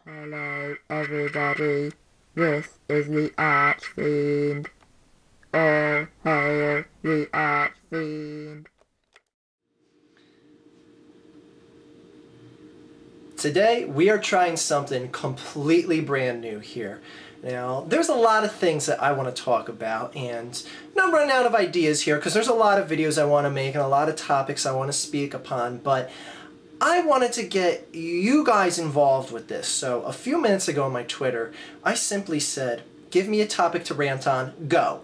Hello everybody, this is the Archfiend. All hail the Archfiend. Today we are trying something completely brand new here. Now, there's a lot of things that I want to talk about, and I'm running out of ideas here because there's a lot of videos I want to make and a lot of topics I want to speak upon, but I wanted to get you guys involved with this. So a few minutes ago on my Twitter, I simply said, give me a topic to rant on, go.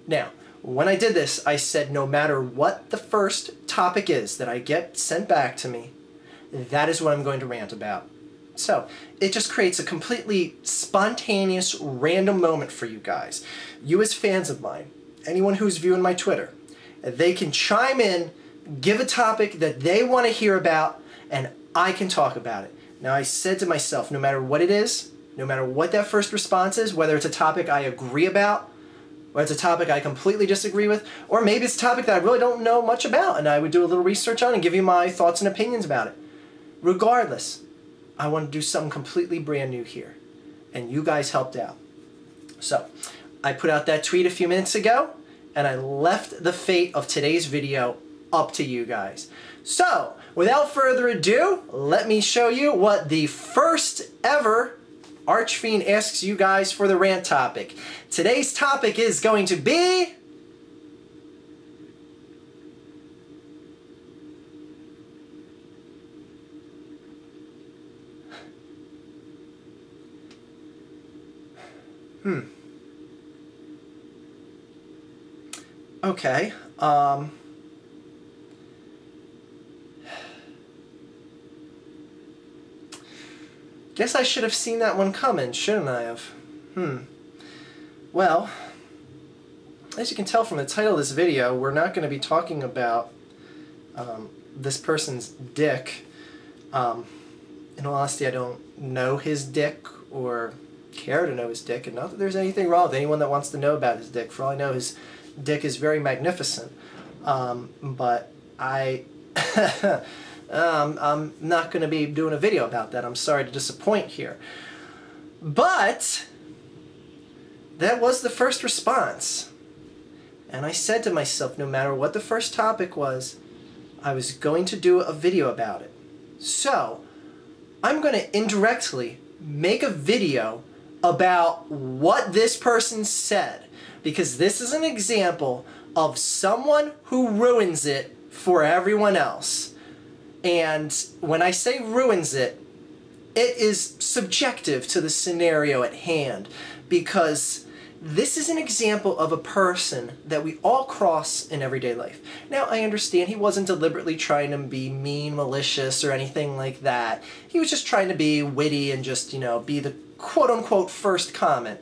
Now, when I did this, I said no matter what the first topic is that I get sent back to me, that is what I'm going to rant about. So, it just creates a completely spontaneous, random moment for you guys. You as fans of mine, anyone who's viewing my Twitter, they can chime in, give a topic that they want to hear about, and I can talk about it. Now, I said to myself, no matter what it is, no matter what that first response is, whether it's a topic I agree about, or it's a topic I completely disagree with, or maybe it's a topic that I really don't know much about, and I would do a little research on and give you my thoughts and opinions about it. Regardless, I want to do something completely brand new here, and you guys helped out. So, I put out that tweet a few minutes ago, and I left the fate of today's video up to you guys. So, without further ado, let me show you what the first ever Archfiend asks you guys for the rant topic. Today's topic is going to be... Okay, guess I should have seen that one coming, shouldn't I have? Well, as you can tell from the title of this video, we're not going to be talking about this person's dick. In all honesty, I don't know his dick or care to know his dick, and not that there's anything wrong with anyone that wants to know about his dick. For all I know, his dick is very magnificent. But I'm not going to be doing a video about that. I'm sorry to disappoint here. But that was the first response. And I said to myself, no matter what the first topic was, I was going to do a video about it. So, I'm going to indirectly make a video about what this person said, because this is an example of someone who ruins it for everyone else. And when I say ruins it, it is subjective to the scenario at hand, because this is an example of a person that we all cross in everyday life. Now, I understand he wasn't deliberately trying to be mean, malicious, or anything like that. He was just trying to be witty and just, be the quote-unquote first comment.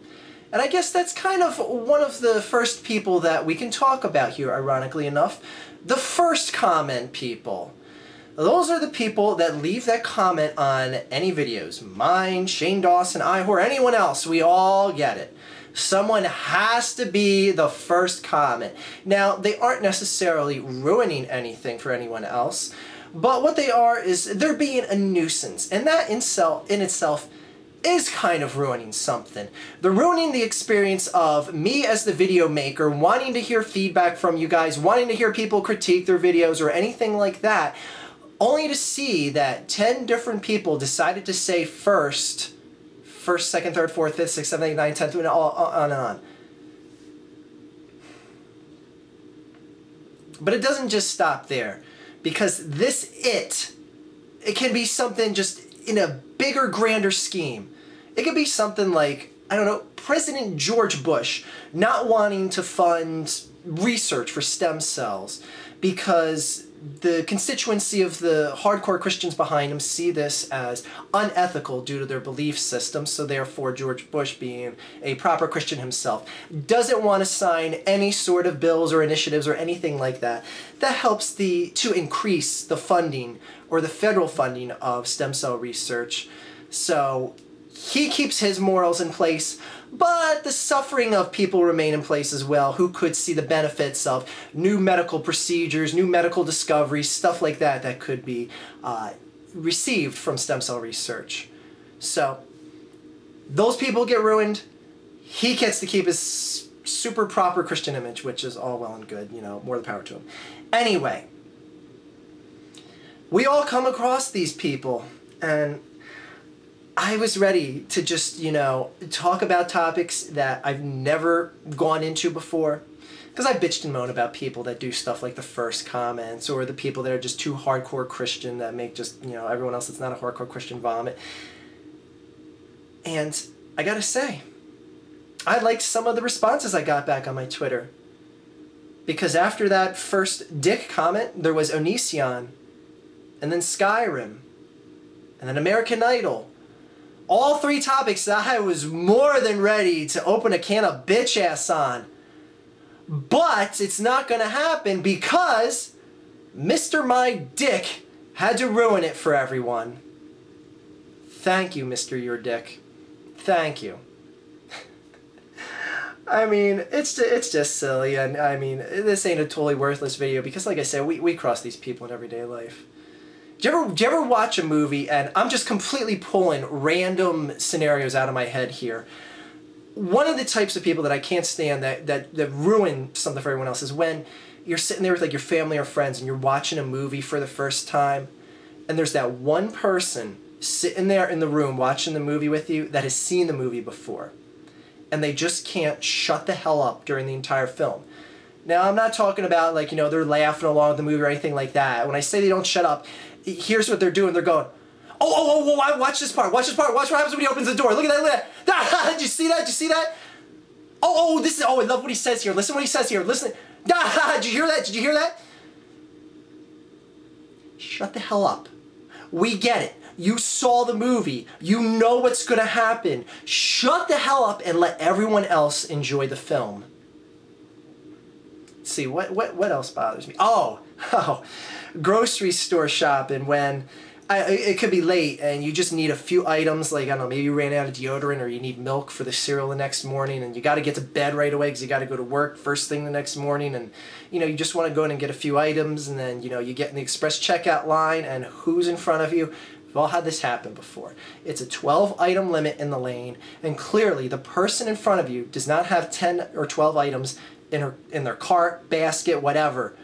And I guess that's kind of one of the first people that we can talk about here, ironically enough. The first comment people. Those are the people that leave that comment on any videos. Mine, Shane Dawson, Ihor, anyone else. We all get it. Someone has to be the first comment. Now, they aren't necessarily ruining anything for anyone else, but what they are is they're being a nuisance. And that in itself is kind of ruining something. They're ruining the experience of me as the video maker, wanting to hear feedback from you guys, wanting to hear people critique their videos or anything like that, only to see that 10 different people decided to say first, second, third, fourth, fifth, sixth, seventh, eighth, ninth, 10th, and on and on. But it doesn't just stop there, because it can be something just in a bigger, grander scheme. It could be something like, I don't know, President George Bush not wanting to fund research for stem cells because the constituency of the hardcore Christians behind him see this as unethical due to their belief system, so therefore George Bush, being a proper Christian himself, doesn't want to sign any sort of bills or initiatives or anything like that that helps to increase the funding or the federal funding of stem cell research. So he keeps his morals in place, but the suffering of people remain in place as well, who could see the benefits of new medical procedures, new medical discoveries, stuff like that that could be received from stem cell research. So Those people get ruined. He gets to keep his super proper Christian image, which is all well and good, you know, more the power to him. Anyway, we all come across these people, and I was ready to just, you know, talk about topics that I've never gone into before. Because I bitched and moaned about people that do stuff like the first comments, or the people that are just too hardcore Christian that make just, you know, everyone else that's not a hardcore Christian vomit. And I gotta say, I liked some of the responses I got back on my Twitter. Because after that first dick comment, there was Onision, and then Skyrim, and then American Idol. All three topics that I was more than ready to open a can of bitch ass on. But it's not going to happen because Mr. My Dick had to ruin it for everyone. Thank you, Mr. Your Dick. Thank you. I mean, it's just silly, and I mean, this ain't a totally worthless video because, like I said, we cross these people in everyday life. Do you ever watch a movie, and I'm just completely pulling random scenarios out of my head here. One of the types of people that I can't stand that ruin something for everyone else is when you're sitting there with like your family or friends and you're watching a movie for the first time, and there's that one person sitting there in the room watching the movie with you that has seen the movie before, and they just can't shut the hell up during the entire film. Now, I'm not talking about, like, you know, they're laughing along with the movie or anything like that. When I say they don't shut up, here's what they're doing. They're going, oh, watch this part, watch this part, watch what happens when he opens the door. Look at that, look at that. Did you see that? Did you see that? Oh, I love what he says here. Listen what he says here. Listen. Did you hear that? Did you hear that? Shut the hell up. We get it. You saw the movie. You know what's going to happen. Shut the hell up and let everyone else enjoy the film. Let's see, what else bothers me? Oh, grocery store shopping when it could be late and you just need a few items, like, I don't know, maybe you ran out of deodorant or you need milk for the cereal the next morning and you got to get to bed right away because you got to go to work first thing the next morning, and, you know, you just want to go in and get a few items, and then, you know, you get in the express checkout line and who's in front of you? We've all had this happen before. It's a 12-item limit in the lane, and clearly the person in front of you does not have 10 or 12 items in their cart, basket, whatever.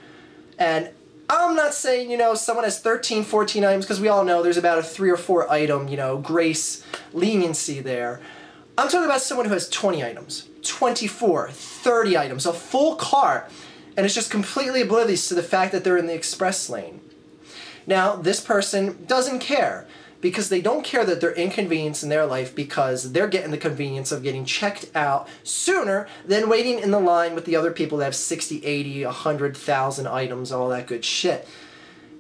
And I'm not saying, you know, someone has 13, 14 items, because we all know there's about a 3 or 4 item, you know, grace, leniency there. I'm talking about someone who has 20 items, 24, 30 items, a full cart, and it's just completely oblivious to the fact that they're in the express lane. Now, this person doesn't care, because they don't care that they're inconvenienced in their life because they're getting the convenience of getting checked out sooner than waiting in the line with the other people that have 60, 80, 100,000 items, all that good shit.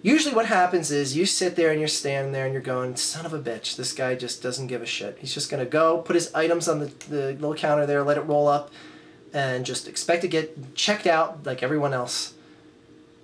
Usually what happens is you sit there and you're standing there and you're going, son of a bitch, this guy just doesn't give a shit. He's just going to go, put his items on the little counter there, let it roll up, and just expect to get checked out like everyone else.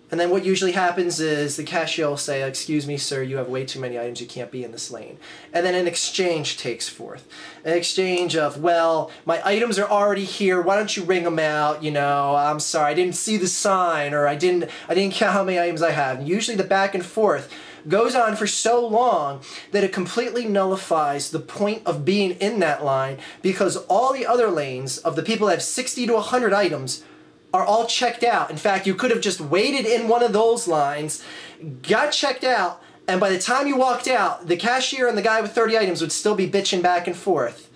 And then what usually happens is the cashier will say, excuse me, sir, you have way too many items, you can't be in this lane. And then an exchange takes forth. An exchange of, well, my items are already here, why don't you ring them out, you know, I'm sorry, I didn't see the sign, or I didn't count how many items I have. And usually the back and forth goes on for so long that it completely nullifies the point of being in that line, because all the other lanes of the people that have 60 to 100 items are all checked out. In fact, you could have just waited in one of those lines, got checked out, and by the time you walked out, the cashier and the guy with 30 items would still be bitching back and forth.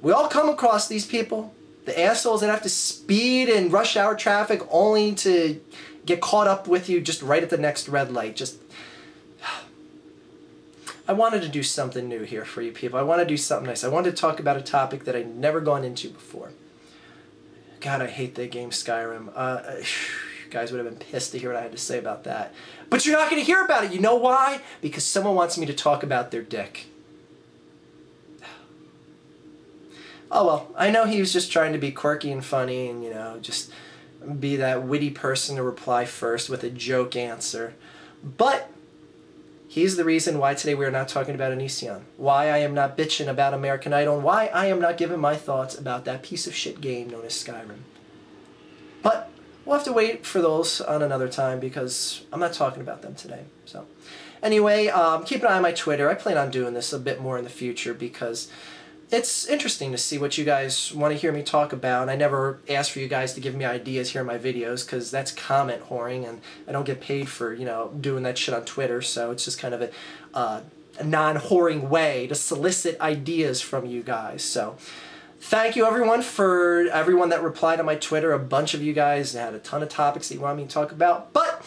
We all come across these people, the assholes that have to speed in rush hour traffic only to get caught up with you just right at the next red light. I wanted to do something new here for you people. I want to do something nice. I wanted to talk about a topic that I'd never gone into before. God, I hate that game Skyrim. You guys would have been pissed to hear what I had to say about that. But you're not going to hear about it. You know why? Because someone wants me to talk about their dick. Oh well, I know he was just trying to be quirky and funny and, you know, just be that witty person to reply first with a joke answer. But he's the reason why today we are not talking about Onision. Why I am not bitching about American Idol, and why I am not giving my thoughts about that piece of shit game known as Skyrim. But we'll have to wait for those on another time because I'm not talking about them today. So, Anyway, keep an eye on my Twitter. I plan on doing this a bit more in the future because it's interesting to see what you guys want to hear me talk about. And I never ask for you guys to give me ideas here in my videos because that's comment whoring, and I don't get paid for, you know, doing that shit on Twitter. So it's just kind of a non-whoring way to solicit ideas from you guys. So thank you everyone that replied on my Twitter. A bunch of you guys had a ton of topics that you wanted me to talk about, but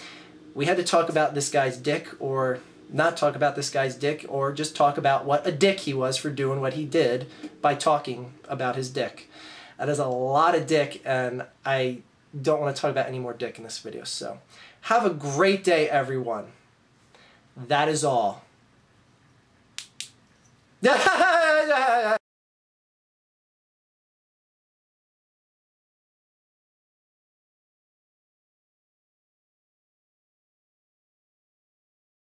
we had to talk about this guy's dick, or not talk about this guy's dick, or just talk about what a dick he was for doing what he did by talking about his dick. That is a lot of dick, and I don't want to talk about any more dick in this video. So have a great day, everyone. That is all.